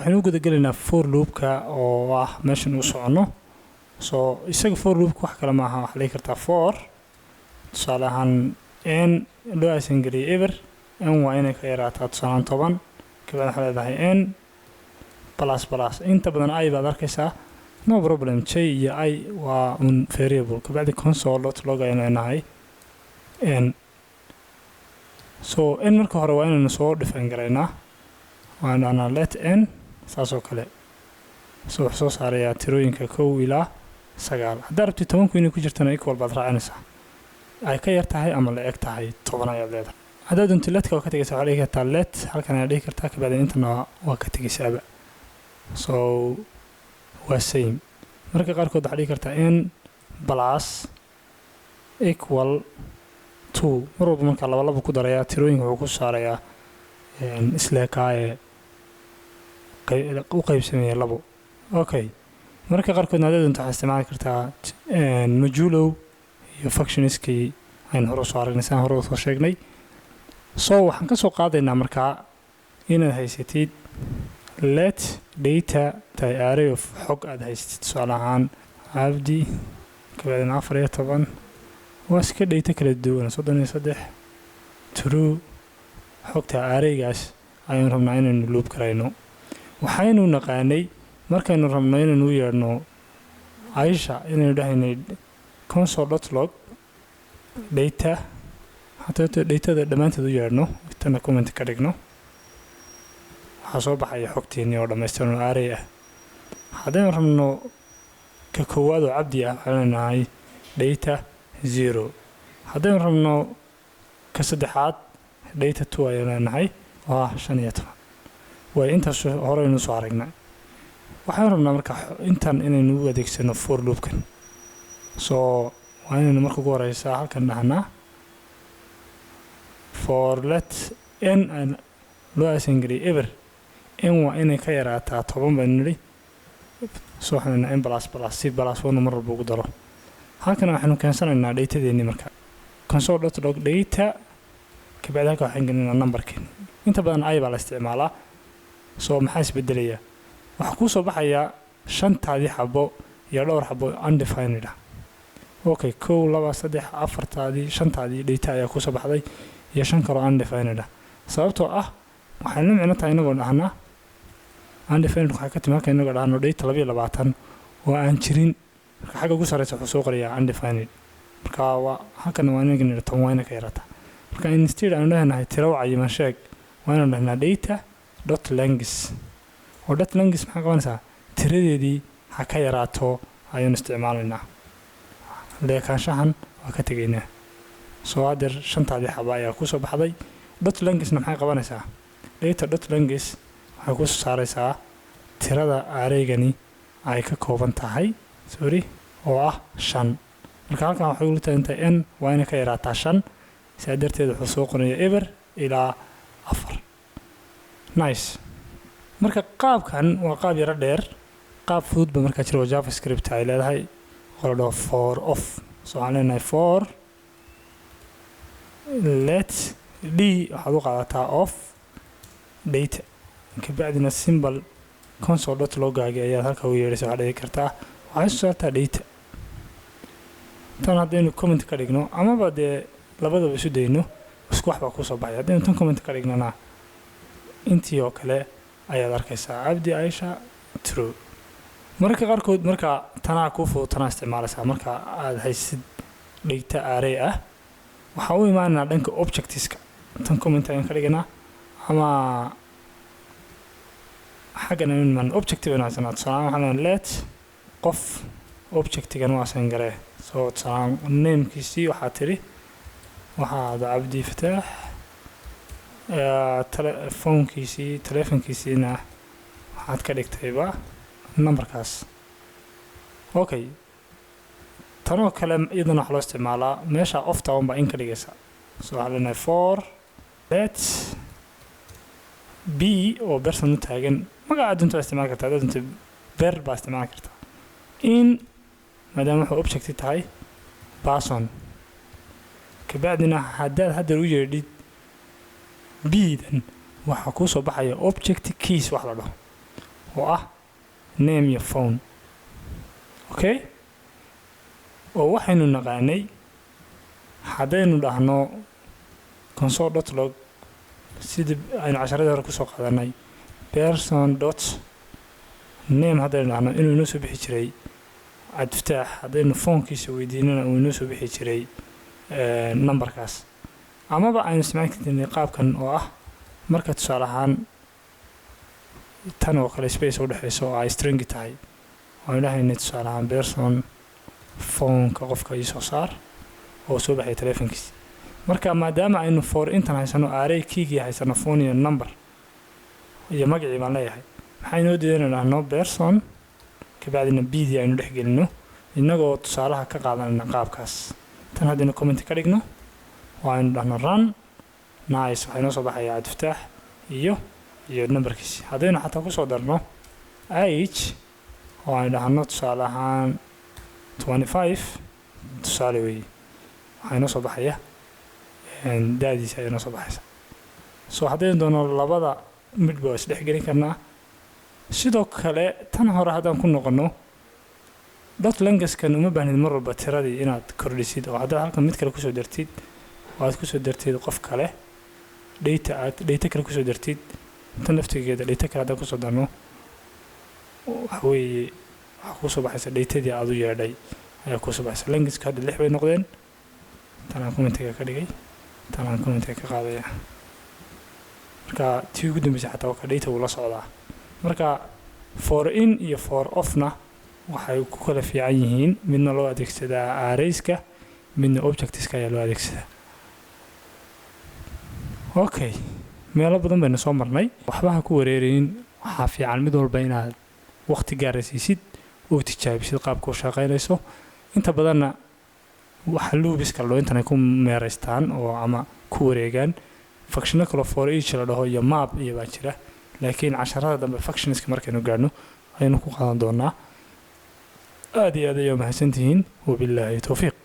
waxaan u gudagelaynaa for loopka oo ah meeshan u socono soo isaga for loopka wax kale maaha waxa la kartaa for tusaale ahaan n loo asangeliyay ever n waa inay ka yaraataa tusaale 10 kabacdi waxa leedahay n plus plus inta badan ay baad arkaysaa no problem j iyo I waa un variable kabacdi console.log ayaan leenahay n so n marka hore waa inaynu soo define garaynaa waana let n saasoo kale soo saaraya tirooyinka 1 ilaa 9 hadda rabti 10 inay ku jirtana equal baad raacinaysaa ay ka yar tahay ama la eg tahay 10 ayaad leedahay hadda dunti letka waa ka tagaysaa waxa dhihi kartaa let halkan aad dhihi kartaa kabacdi intana waa ka tagaysaaba so waa same marka qaarkood waxa dhihi kartaa n plus equal 2 mar walba marka laba ku daraya tirooyinka wuxuu ku saarayaa isla kaaye u qaybsamaya labo okay marka qaarkood naadada waxaa isticmaali kartaa modulo iyo functionskii aan hore soo aragnay hore soo sheegnay so waxaan ka soo qaadaynaa markaa inaad haysatid let data the array of xog aad haysatid tusaale ahaan abdi kabacdina 14 waa iska data kala duwan 33 true xogta arraygaas ayaan rabnaa inaynu loop garayno waxaynu naqaanay markaynu rabno inaynu u yeerno Aisha inaynu dhahaynay console.log data hatta datada dhamaanteed u yeerno tan comment ka dhigno waxa soo baxay xogteeni oo dhameystiran array ah haddaynu rabno ka koowaad oo cabdi ah waxaan nahay data 0 haddaynu rabno ka saddexaad data 2 ayaan nahay waa 15 way intaas hore inuu soo aragnay waxaan rabnaa marka intan inaynu u adeegsano for loopkan soo waa inaynu marka ugu horeysa halkan dhahnaa for let n and loo asangeliyay ever n waa inay ka yaraataa 10 baan niri soo waxaan n plus plus c plus 1 mar walba ugu daro halkan waxaanu keensanaynaa datadeeni marka console.log data kabacdi halka waxaan gelinaynaa numberkan inta badan ay baa la isticmaalaa soo maxaa isbedelaya waxa ku soo baxaya 5taadii xabo iyo dhowr xabo undefined ah okay 1 2 3 4taadii 5taadii data ayaa ku soo baxday iyo 5 kale undefined ah sababtoo ah waxaan la micno tahay inagoo dhahnaa undefined waxa ka timaadka inagoo dhahno data 22 oo aan jirin marka xagga ugu sareysa wuxuu soo qorayaa undefined marka waa halkan waa inagana tan waa inay ka yaraataa marka instead aan leenahay tiro cayiman sheeg waa inaan dhahnaa data dot length oo dot length maxaa qabanaysaa tiradeedii ha ka yaraato ayaan isticmaalaynaa leekaanshahan waa ka tegaynaa soo adeer 5taadii xaba ayaa ku soo baxday dot length maxay qabanaysaa data dot length waxay ku soo saaraysaa tirada arraygani ay ka kooban tahay oo ah 5 marka halkan waxay u leedahay n waa inay ka yaraataa 5 sidaa darteed wuxuu soo qorayaa ever ilaa 4 nice marka qaabkan waa qaab yara dheer qaab fudud ba marka jiro javascript ay leedahay qolado for of soo aan leenahay for let d waxaad u qaadataa of data kabacdina symbol console.log ayaad halka u yeeraysaa waxaad dhigi kartaa waxay soo saartaa data tan haddaynu comment ka dhigno amaba dee labadaba isu dayno isku wax baa ku soo baxaya haddaynu tan comment ka dhignana intii oo kale ayaad arkaysaa abdi Aisha true marka qaarkood marka tanaa ku fudud tanaa isticmaalaysaa marka aad haysid data array ah waxa uu imaanaa dhanka objectiveska tan comment ayaan ka dhignaa ama xaggan man objective inaan sanadsan waxaan let qof objectigan waa san garee soo taan namekiisii waxaa tiri waxaad abdi fataax telefonkiisiina waxaad ka dhigtayba numberkaas okay tanoo kale iyadana waxa loo isticmaalaa meesha ofta unbaa in ka dhigaysa soo waxaa leenahay for let b oo person u taagan magaca dunta isticmaali kartaa dunta ber baa isticmaali kartaa in maadaama wuxuu object tahay person kabacdina haddaad hadda u yeedhid b dan waxa ku soo baxaya object keys wax la dhaho oo ah name iyo phone. Okay, oo waxaynu naqaanay haddaynu dhahno console.log sidii aynu casharadii hore kusoo qaadanay person.name haddaynu dhahno inuu inoo soo bixi jiray cabdifataax, haddaynu foonkiisa weydiinana uu inoo soo bixi jiray numberkaas. amaba aynu isticmaali karnay qaabkan oo ah marka tusaale ahaan tan oo kale space u dhexeyso oo ay string tahay, waxaan dhahaynay tusaale ahaan person phone-ka qofka ii soo saar oo soo baxay telefonkiisa. marka maadaama aynu for intan haysano array key haysano phone iyo number iyo magacii baan leeyahay, maxay noo diidanaa no person kabacdina bd aynu dhex gelino inagoo tusaalaha ka qaadanayna qaabkaas. tan haddaynu comment ka dhigno waaynu dhahno run nice, waxay noo soo baxaya cabdifataax iyo numberkiisi. haddaynu xataa kusoo darno age oo aynu dhahno tusaale ahaan 25 tusaale weeye, waxay noo soo baxaya daadiisa ayay noo soo baxaysa. so haddaynu doono labada midba waa isdhex gelin karnaa. sidoo kale tan hore haddaan ku noqono .langaskan uma baahnid mar walba tiradii inaad kordhisid, oo haddaad halkan mid kale kusoo dartid oo aad kusoo dartid qof kale data kale kusoo dartid, tan laftigeeda data kale haddaan kusoo darno waxa weeye waxaa kusoo baxaysa datadii aad u yeedhay ayaa kusoo baxaysa. langaska hadda 6 bay noqdeen. tanaan commentiga ka dhigay, tanaan commentiga ka qaadaya. marka tii ugu dambeysay xataa waa ka data uu la socdaa. marka for in iyo for offna waxay ku kala fiican yihiin, midna loo adeegsadaa arrayska, midna objectska ayaa loo adeegsadaa. okay, meelo badan baynu soo marnay, waxba ha ku wareerin. waxaa fiican mid walba inaad waqti gaaraysiisid oo tijaabisid qaabka uu shaqaynayso. inta badanna waxa loobiska loo intan ay ku meeraystaan oo ama ku wareegaan functional kale for each la dhaho iyo map iyo baa jira, laakiin casharada dambe functionska markaynu gaarno ayaynu ku qaadan doonaa. aad iyo aad ayay mahadsantihiin, wabilaahi tawfiiq.